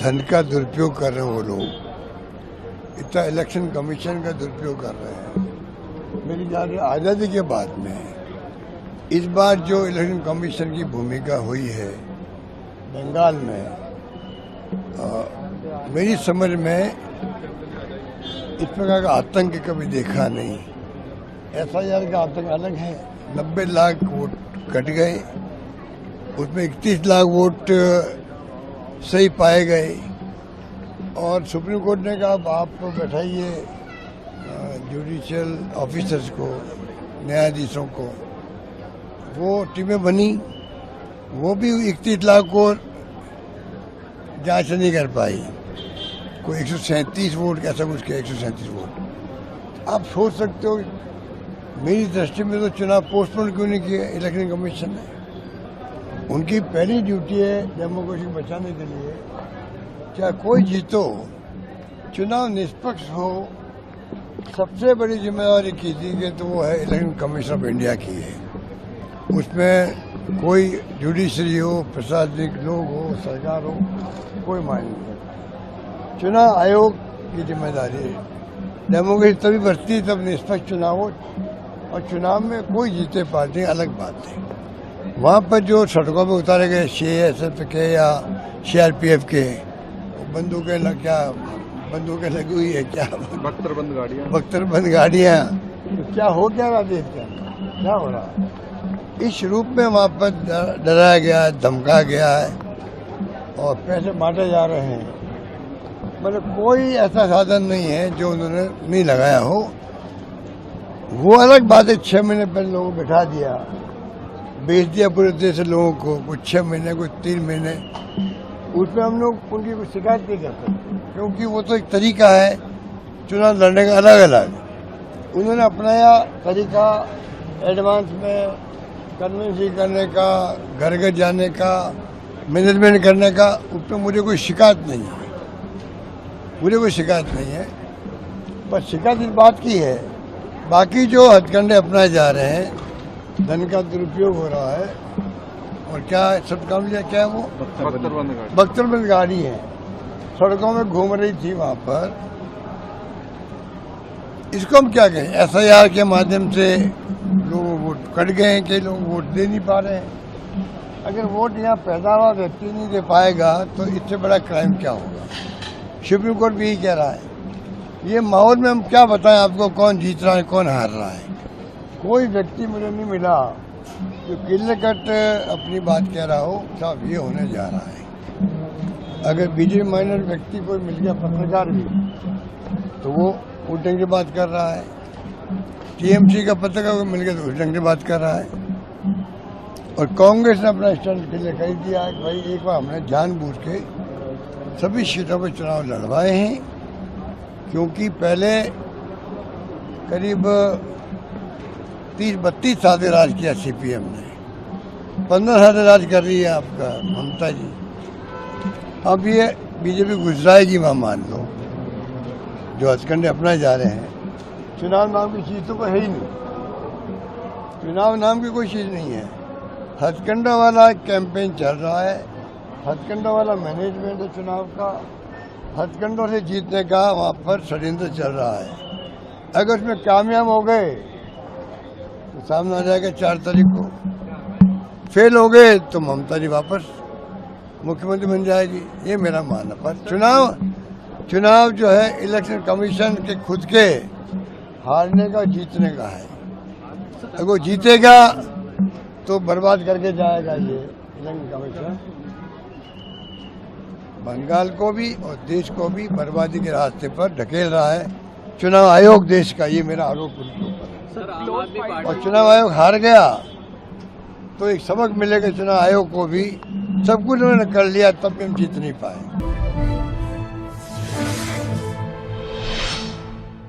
धन का दुरुपयोग कर रहे हैं वो लोग, इतना इलेक्शन कमीशन का दुरुपयोग कर रहे हैं। मेरी जान आज़ादी के बाद में इस बार जो इलेक्शन कमीशन की भूमिका हुई है बंगाल में, मेरी समझ में इस प्रकार का आतंक कभी देखा नहीं। FIR का आतंक अलग है। 90 लाख वोट कट गए, उसमें 31 लाख वोट सही पाए गए और सुप्रीम कोर्ट ने कहा आप बैठाइए जुडिशियल ऑफिसर्स को, न्यायाधीशों को। वो टीमें बनी, वो भी 31 लाख को जांच नहीं कर पाई। कोई 137 वोट कैसा कुछ किया, 137 वोट। आप सोच सकते हो, मेरी दृष्टि में तो चुनाव पोस्टपोन क्यों नहीं किए इलेक्शन कमीशन ने। उनकी पहली ड्यूटी है डेमोक्रेसी को बचाने के लिए, चाहे कोई जीतो, चुनाव निष्पक्ष हो। सबसे बड़ी जिम्मेदारी की थी कि तो वो है इलेक्शन कमीशन ऑफ इंडिया की है। उसमें कोई जुडिशरी हो, प्रशासनिक लोग हो, सरकार हो, कोई मायने नहीं। चुनाव आयोग की जिम्मेदारी है। डेमोक्रेसी तभी बढ़ती है तब निष्पक्ष चुनाव हो, और चुनाव में कोई जीते पार्टी अलग बात है। वहाँ पर जो सड़कों में उतारे गए CASF के या CRPF के बंदूकें लगी हुई है, क्या बख्तरबंद गाड़ियाँ, तो क्या हो क्या रहा देश के अंदर, क्या हो रहा है। इस रूप में वहाँ पर डराया गया है, धमका गया है और पैसे बांटे जा रहे हैं। मतलब कोई ऐसा साधन नहीं है जो उन्होंने नहीं लगाया हो। वो अलग बात है, 6 महीने पहले लोगों को बैठा दिया, बेच दिया पूरे देश से लोगों को, कुछ 6 महीने, कुछ 3 महीने। उसमें हम लोग उनकी कुछ शिकायत नहीं करते, क्योंकि वो तो एक तरीका है चुनाव लड़ने का अलग अलग। उन्होंने अपनाया तरीका एडवांस में कन्वेंसी करने का, घर घर जाने का, मैनेजमेंट करने का। उस पर मुझे कोई शिकायत नहीं है, बस शिकायत इस बात की है। बाकी जो हथकंडे अपनाए जा रहे हैं, धन का दुरुपयोग हो रहा है, और क्या सब काम लिया, क्या वो बख्तरबंद गाड़ी है, सड़कों में घूम रही थी वहां पर। इसको हम क्या कहें, FIR के माध्यम से लोग वोट कट गए हैं, कई लोग वोट दे नहीं पा रहे हैं। अगर वोट यहाँ पैदावार व्यक्ति नहीं दे पाएगा तो इससे बड़ा क्राइम क्या होगा। सुप्रीम कोर्ट भी यही कह रहा है। ये माहौल में हम क्या बताएं आपको, कौन जीत रहा है, कौन हार रहा है। कोई व्यक्ति मुझे नहीं मिला जो किले कट अपनी बात कह रहा हो, साहब ये होने जा रहा है। अगर BJP माइनर व्यक्ति कोई मिल गया, पत्रकार भी, तो वो उस ढंग की बात कर रहा है। TMC का पत्रकार को मिल गया तो उस ढंग की बात कर रहा है। और कांग्रेस ने अपना स्टैंड क्लियर कर दिया है कि भाई एक बार हमने जानबूझ के सभी सीटों पर चुनाव लड़वाए हैं, क्योंकि पहले करीब 30-32 साल राज किया CPM ने, 15 साल राज कर रही है आपका ममता जी। अब ये BJP गुजराएगी, वहाँ मान लो, जो हथकंडे अपनाए जा रहे हैं। चुनाव नाम की चीज तो कोई है ही नहीं, चुनाव नाम की कोई चीज नहीं है। हथकंडा वाला कैंपेन चल रहा है, हथकंडा वाला मैनेजमेंट है चुनाव का, हथकंडों से जीतने का वहाँ पर षड्यंत्र चल रहा है। अगर उसमें कामयाब हो गए तो सामने आ जाएगा 4 तारीख को। फेल हो गए तो ममता जी वापस मुख्यमंत्री बन जाएगी, ये मेरा मानना। पर चुनाव जो है इलेक्शन कमीशन के खुद के हारने का, जीतने का है। अगर वो जीतेगा तो बर्बाद करके जाएगा ये इलेक्शन कमीशन, बंगाल को भी और देश को भी बर्बादी के रास्ते पर ढकेल रहा है चुनाव आयोग देश का। ये मेरा आरोप उनके ऊपर। और चुनाव आयोग हार गया तो एक सबक मिलेगा चुनाव आयोग को भी। सब कुछ उन्होंने कर लिया, तब भी हम जीत नहीं पाए।